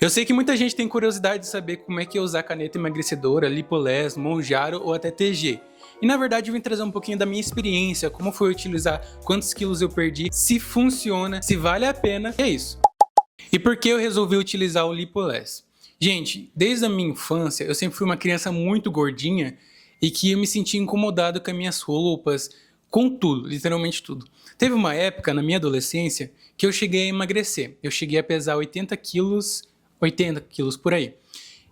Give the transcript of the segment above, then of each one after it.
Eu sei que muita gente tem curiosidade de saber como é que é usar caneta emagrecedora, Lipoless, Monjaro ou até TG. E na verdade eu vim trazer um pouquinho da minha experiência, como foi utilizar, quantos quilos eu perdi, se funciona, se vale a pena, e é isso. E por que eu resolvi utilizar o Lipoless? Gente, desde a minha infância eu sempre fui uma criança muito gordinha e que eu me sentia incomodado com as minhas roupas, com tudo, literalmente tudo. Teve uma época na minha adolescência que eu cheguei a emagrecer. Eu cheguei a pesar 80 quilos por aí.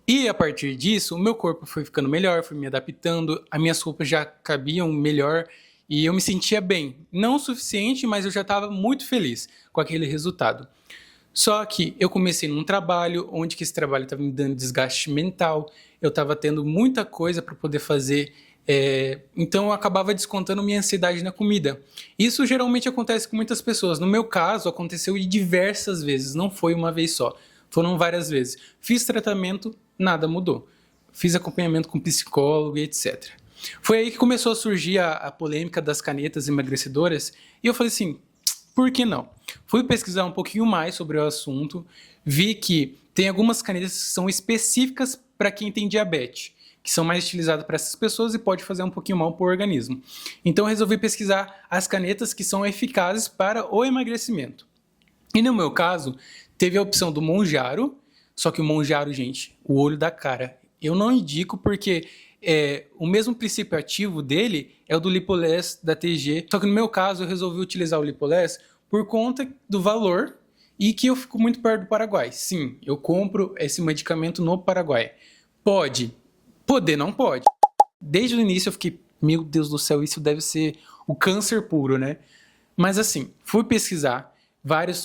E a partir disso, o meu corpo foi ficando melhor, fui me adaptando, as minhas roupas já cabiam melhor e eu me sentia bem. Não o suficiente, mas eu já estava muito feliz com aquele resultado. Só que eu comecei num trabalho, onde que esse trabalho estava me dando desgaste mental, eu estava tendo muita coisa para poder fazer, então eu acabava descontando minha ansiedade na comida. Isso geralmente acontece com muitas pessoas. No meu caso, aconteceu diversas vezes, não foi uma vez só, foram várias vezes. Fiz tratamento, nada mudou. Fiz acompanhamento com psicólogo e etc. Foi aí que começou a surgir a polêmica das canetas emagrecedoras e eu falei assim, por que não? Fui pesquisar um pouquinho mais sobre o assunto, vi que tem algumas canetas que são específicas para quem tem diabetes, que são mais utilizadas para essas pessoas e pode fazer um pouquinho mal para o organismo. Então eu resolvi pesquisar as canetas que são eficazes para o emagrecimento. E no meu caso, teve a opção do Monjaro, só que o Monjaro, gente, o olho da cara. Eu não indico porque o mesmo princípio ativo dele é o do Lipoless da TG, só que no meu caso eu resolvi utilizar o Lipoless por conta do valor e que eu fico muito perto do Paraguai. Sim, eu compro esse medicamento no Paraguai. Pode, poder não pode. Desde o início eu fiquei, meu Deus do céu, isso deve ser o câncer puro, né? Mas assim, fui pesquisar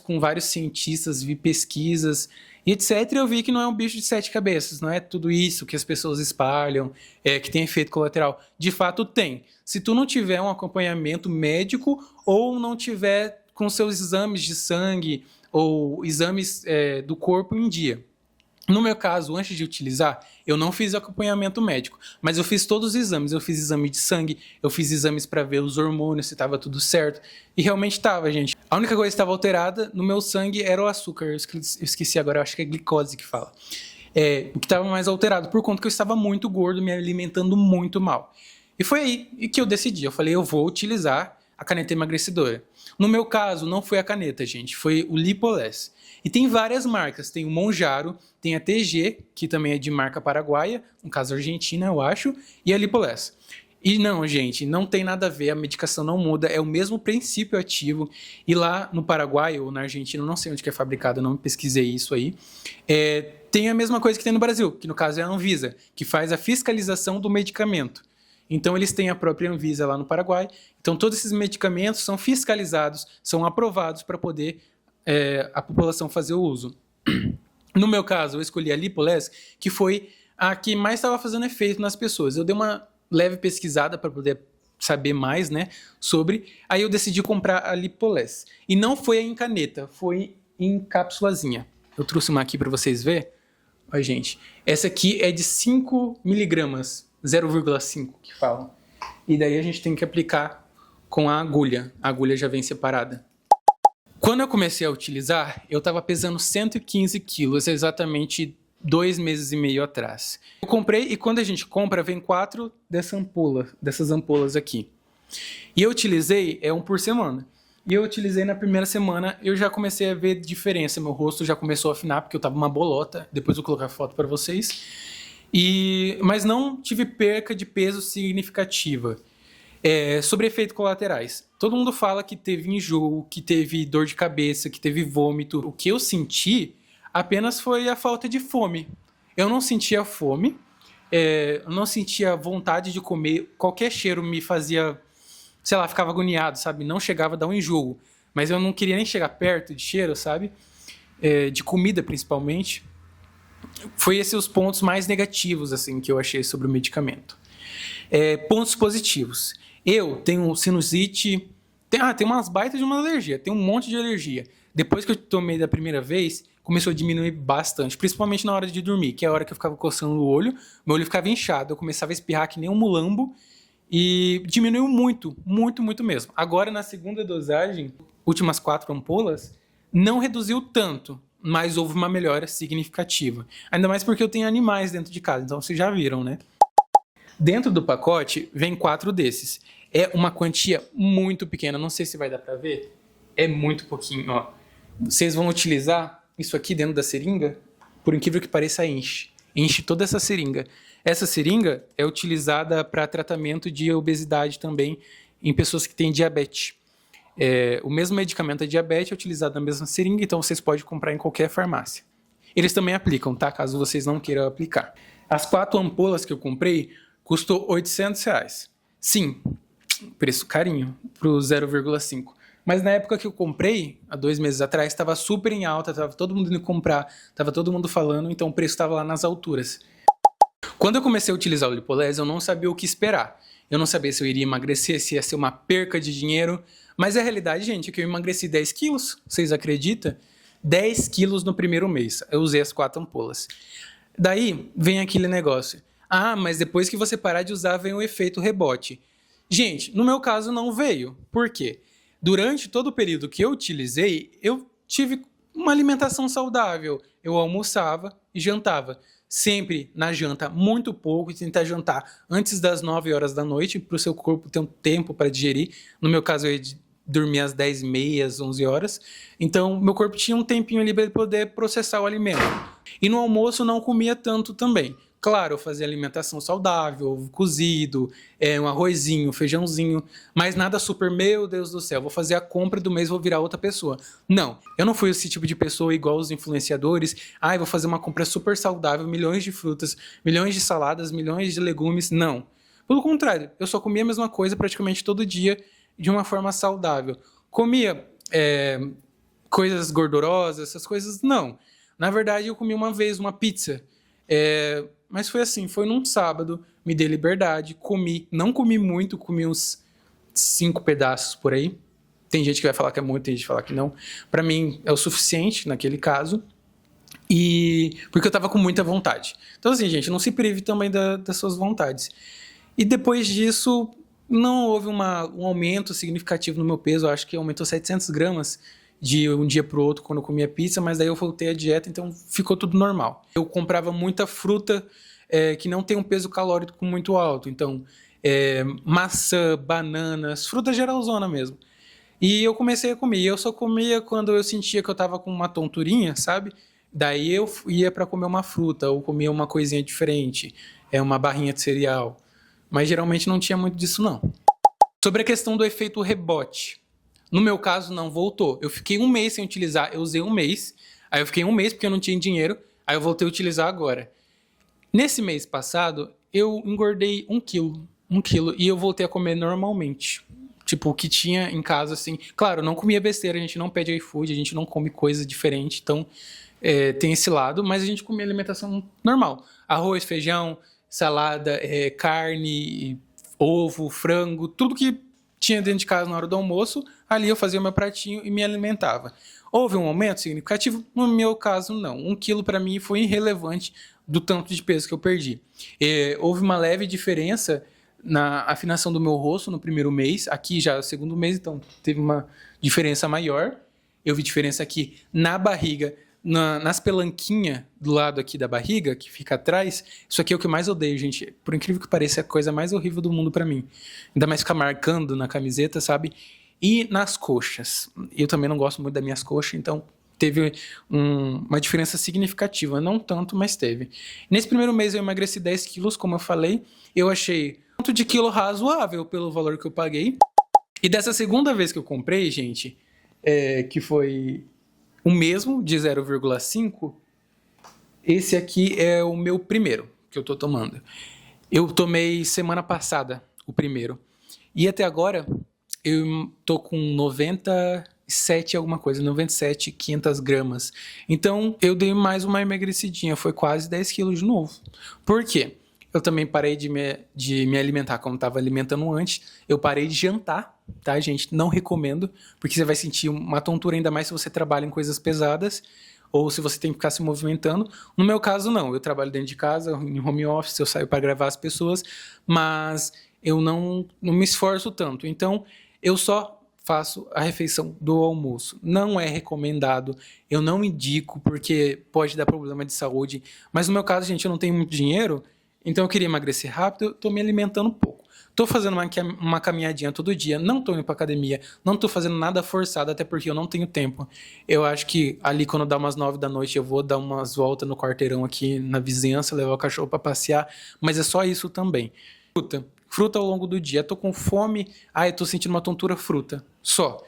com vários cientistas, vi pesquisas e etc. E eu vi que não é um bicho de 7 cabeças, não é tudo isso que as pessoas espalham, que tem efeito colateral. De fato tem. Se tu não tiver um acompanhamento médico ou não tiver com seus exames de sangue ou exames do corpo em dia. No meu caso, antes de utilizar, eu não fiz acompanhamento médico, mas eu fiz todos os exames. Eu fiz exame de sangue, eu fiz exames para ver os hormônios, se estava tudo certo. E realmente estava, gente. A única coisa que estava alterada no meu sangue era o açúcar. Eu esqueci agora, eu acho que é glicose que fala. O que estava mais alterado, por conta que eu estava muito gordo, me alimentando muito mal. E foi aí que eu decidi. Eu falei, eu vou utilizar a caneta emagrecedora. No meu caso, não foi a caneta, gente, foi o Lipoless. E tem várias marcas, tem o Monjaro, tem a TG, que também é de marca paraguaia, no caso argentina, eu acho, e a Lipoless. E não, gente, não tem nada a ver, a medicação não muda, é o mesmo princípio ativo. E lá no Paraguai ou na Argentina, não sei onde que é fabricado, não pesquisei isso aí, tem a mesma coisa que tem no Brasil, que no caso é a Anvisa, que faz a fiscalização do medicamento. Então eles têm a própria Anvisa lá no Paraguai. Então todos esses medicamentos são fiscalizados, são aprovados para poder a população fazer o uso. No meu caso, eu escolhi a Lipoless, que foi a que mais estava fazendo efeito nas pessoas. Eu dei uma leve pesquisada para poder saber mais, né, sobre. Aí eu decidi comprar a Lipoless. E não foi em caneta, foi em cápsulazinha. Eu trouxe uma aqui para vocês verem. Olha, gente, essa aqui é de 5 miligramas, 0,5 que falam. E daí a gente tem que aplicar com a agulha. A agulha já vem separada. Quando eu comecei a utilizar, eu estava pesando 115 quilos, exatamente 2 meses e meio atrás. Eu comprei e quando a gente compra, vem 4 dessas ampolas aqui. E eu utilizei um por semana. E eu utilizei na primeira semana, eu já comecei a ver diferença. Meu rosto já começou a afinar, porque eu estava uma bolota. Depois eu vou colocar foto para vocês. Mas não tive perca de peso significativa. Sobre efeitos colaterais. Todo mundo fala que teve enjoo, que teve dor de cabeça, que teve vômito. O que eu senti apenas foi a falta de fome. Eu não sentia fome, eu não sentia vontade de comer. Qualquer cheiro me fazia, sei lá, ficava agoniado, sabe? Não chegava a dar um enjoo. Mas eu não queria nem chegar perto de cheiro, sabe? De comida, principalmente. Foi esses os pontos mais negativos assim, que eu achei sobre o medicamento. Pontos positivos. Eu tenho sinusite, tem umas baitas de uma alergia, tem um monte de alergia. Depois que eu tomei da primeira vez, começou a diminuir bastante, principalmente na hora de dormir, que é a hora que eu ficava coçando o olho, meu olho ficava inchado, eu começava a espirrar que nem um mulambo e diminuiu muito, muito, muito mesmo. Agora, na segunda dosagem, últimas 4 ampolas, não reduziu tanto, mas houve uma melhora significativa. Ainda mais porque eu tenho animais dentro de casa, então vocês já viram, né? Dentro do pacote vem 4 desses. É uma quantia muito pequena, não sei se vai dar pra ver. É muito pouquinho, ó. Vocês vão utilizar isso aqui dentro da seringa, por incrível que pareça, enche. Enche toda essa seringa. Essa seringa é utilizada para tratamento de obesidade também em pessoas que têm diabetes. O mesmo medicamento da diabetes é utilizado na mesma seringa, então vocês podem comprar em qualquer farmácia. Eles também aplicam, tá? Caso vocês não queiram aplicar. As 4 ampolas que eu comprei custou R$800. Sim, preço carinho para o 0,5. Mas na época que eu comprei, há 2 meses atrás, estava super em alta, estava todo mundo indo comprar, estava todo mundo falando, então o preço estava lá nas alturas. Quando eu comecei a utilizar o Lipolese, eu não sabia o que esperar. Eu não sabia se eu iria emagrecer, se ia ser uma perca de dinheiro. Mas a realidade, gente, é que eu emagreci 10 quilos. Vocês acreditam? 10 quilos no primeiro mês. Eu usei as 4 ampolas. Daí vem aquele negócio. Ah, mas depois que você parar de usar, vem o efeito rebote. Gente, no meu caso não veio. Por quê? Durante todo o período que eu utilizei, eu tive uma alimentação saudável. Eu almoçava e jantava. Sempre na janta, muito pouco, e tentar jantar antes das 9 horas da noite, para o seu corpo ter um tempo para digerir. No meu caso, eu ia dormir às 10h30, 11 horas. Então, meu corpo tinha um tempinho ali para ele poder processar o alimento. E no almoço, não comia tanto também. Claro, eu fazia alimentação saudável, ovo cozido, um arrozinho, feijãozinho, mas nada super, meu Deus do céu, vou fazer a compra do mês e vou virar outra pessoa. Não, eu não fui esse tipo de pessoa igual os influenciadores. Vou fazer uma compra super saudável, milhões de frutas, milhões de saladas, milhões de legumes. Não. Pelo contrário, eu só comia a mesma coisa praticamente todo dia de uma forma saudável. Comia coisas gordurosas, essas coisas, não. Na verdade, eu comi uma vez uma pizza. Mas foi assim, foi num sábado, me dei liberdade, comi, não comi muito, comi uns 5 pedaços por aí. Tem gente que vai falar que é muito, tem gente que vai falar que não. Pra mim é o suficiente naquele caso, e porque eu tava com muita vontade. Então assim, gente, não se prive também das suas vontades. E depois disso, não houve um aumento significativo no meu peso, eu acho que aumentou 700 gramas de um dia para o outro quando eu comia pizza, mas daí eu voltei à dieta, então ficou tudo normal. Eu comprava muita fruta que não tem um peso calórico muito alto, então maçã, bananas, fruta geralzona mesmo. E eu comecei a comer, eu só comia quando eu sentia que eu tava com uma tonturinha, sabe? Daí eu ia para comer uma fruta, ou comia uma coisinha diferente, uma barrinha de cereal. Mas geralmente não tinha muito disso não. Sobre a questão do efeito rebote, no meu caso, não voltou. Eu fiquei 1 mês sem utilizar, eu usei 1 mês. Aí eu fiquei 1 mês porque eu não tinha dinheiro. Aí eu voltei a utilizar agora. Nesse mês passado, eu engordei 1 quilo. 1 quilo. E eu voltei a comer normalmente. Tipo, o que tinha em casa, assim. Claro, eu não comia besteira, a gente não pede iFood, a gente não come coisa diferente. Então, tem esse lado. Mas a gente comia alimentação normal. Arroz, feijão, salada, carne, ovo, frango. Tudo que tinha dentro de casa na hora do almoço, ali eu fazia o meu pratinho e me alimentava. Houve um aumento significativo? No meu caso, não. 1 quilo para mim foi irrelevante do tanto de peso que eu perdi. Houve uma leve diferença na afinação do meu rosto no primeiro mês, aqui já é o segundo mês, então teve uma diferença maior. Eu vi diferença aqui na barriga, nas pelanquinhas do lado aqui da barriga, que fica atrás. Isso aqui é o que eu mais odeio, gente. Por incrível que pareça, é a coisa mais horrível do mundo pra mim. Ainda mais ficar marcando na camiseta, sabe? E nas coxas. Eu também não gosto muito das minhas coxas, então teve uma diferença significativa. Não tanto, mas teve. Nesse primeiro mês eu emagreci 10 quilos, como eu falei. Eu achei quanto de quilo razoável pelo valor que eu paguei. E dessa segunda vez que eu comprei, gente, que foi o mesmo, de 0,5, esse aqui é o meu primeiro que eu tô tomando. Eu tomei semana passada o primeiro. E até agora eu tô com 97 alguma coisa, 97, 500 gramas. Então eu dei mais uma emagrecidinha, foi quase 10 quilos de novo. Por quê? Eu também parei de me alimentar como estava alimentando antes. Eu parei de jantar, tá, gente? Não recomendo, porque você vai sentir uma tontura, ainda mais se você trabalha em coisas pesadas ou se você tem que ficar se movimentando. No meu caso, não. Eu trabalho dentro de casa, em home office, eu saio para gravar as pessoas, mas eu não me esforço tanto. Então, eu só faço a refeição do almoço. Não é recomendado, eu não indico porque pode dar problema de saúde, mas no meu caso, gente, eu não tenho muito dinheiro, então eu queria emagrecer rápido, eu tô me alimentando pouco. Tô fazendo uma caminhadinha todo dia, não tô indo pra academia, não tô fazendo nada forçado, até porque eu não tenho tempo. Eu acho que ali quando dá umas 9 da noite eu vou dar umas voltas no quarteirão aqui na vizinhança, levar o cachorro pra passear, mas é só isso também. Fruta ao longo do dia, tô com fome, eu tô sentindo uma tontura, fruta. Só.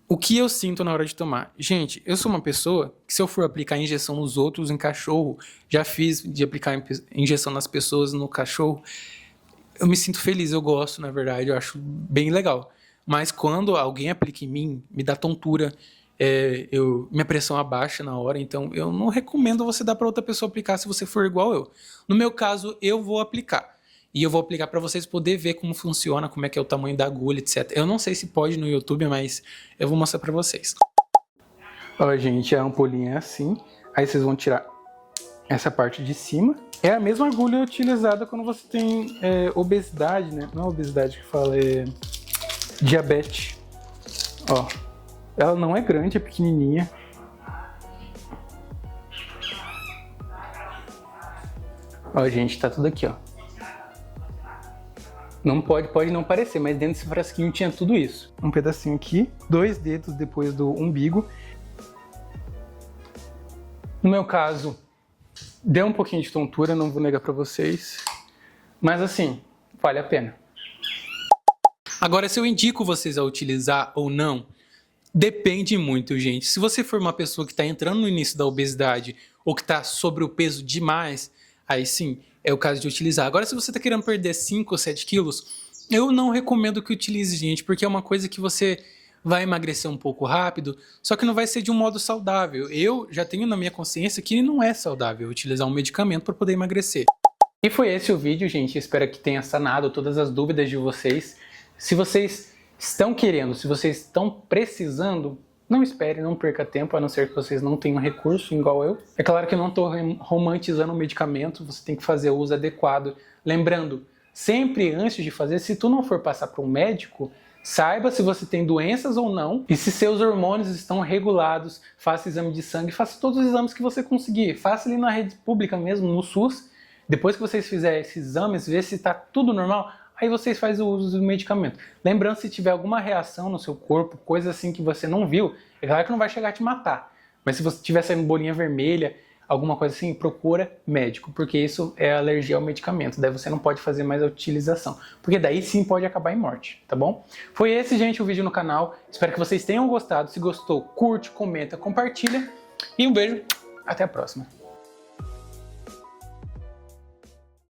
O que eu sinto na hora de tomar? Gente, eu sou uma pessoa que se eu for aplicar injeção nos outros, em cachorro, já fiz de aplicar injeção nas pessoas, no cachorro, eu me sinto feliz, eu gosto, na verdade, eu acho bem legal. Mas quando alguém aplica em mim, me dá tontura, minha pressão abaixa na hora, então eu não recomendo você dar para outra pessoa aplicar se você for igual eu. No meu caso, eu vou aplicar. E eu vou aplicar para vocês poderem ver como funciona, como é que é o tamanho da agulha, etc. Eu não sei se pode no YouTube, mas eu vou mostrar para vocês. Ó, gente, a ampolinha é assim. Aí vocês vão tirar essa parte de cima. É a mesma agulha utilizada quando você tem obesidade, né? Não é obesidade que fala, é diabetes. Ó, ela não é grande, é pequenininha. Ó, gente, tá tudo aqui, ó. Não pode não parecer, mas dentro desse frasquinho tinha tudo isso. Um pedacinho aqui, 2 dedos depois do umbigo. No meu caso, deu um pouquinho de tontura, não vou negar pra vocês. Mas assim, vale a pena. Agora, se eu indico vocês a utilizar ou não, depende muito, gente. Se você for uma pessoa que está entrando no início da obesidade ou que está sobre o peso demais, aí sim, é o caso de utilizar. Agora, se você está querendo perder 5 ou 7 quilos, eu não recomendo que utilize, gente, porque é uma coisa que você vai emagrecer um pouco rápido, só que não vai ser de um modo saudável. Eu já tenho na minha consciência que não é saudável utilizar um medicamento para poder emagrecer. E foi esse o vídeo, gente. Espero que tenha sanado todas as dúvidas de vocês. Se vocês estão querendo, se vocês estão precisando, não espere, não perca tempo, a não ser que vocês não tenham recurso, igual eu. É claro que eu não estou romantizando o medicamento, você tem que fazer o uso adequado. Lembrando, sempre antes de fazer, se tu não for passar para um médico, saiba se você tem doenças ou não, e se seus hormônios estão regulados, faça exame de sangue, faça todos os exames que você conseguir. Faça ali na rede pública mesmo, no SUS. Depois que vocês fizerem esses exames, ver se está tudo normal, aí vocês fazem o uso do medicamento. Lembrando, se tiver alguma reação no seu corpo, coisa assim que você não viu, é claro que não vai chegar a te matar. Mas se você tiver saindo bolinha vermelha, alguma coisa assim, procura médico, porque isso é alergia ao medicamento. Daí você não pode fazer mais a utilização, porque daí sim pode acabar em morte, tá bom? Foi esse, gente, o vídeo no canal. Espero que vocês tenham gostado. Se gostou, curte, comenta, compartilha. E um beijo, até a próxima.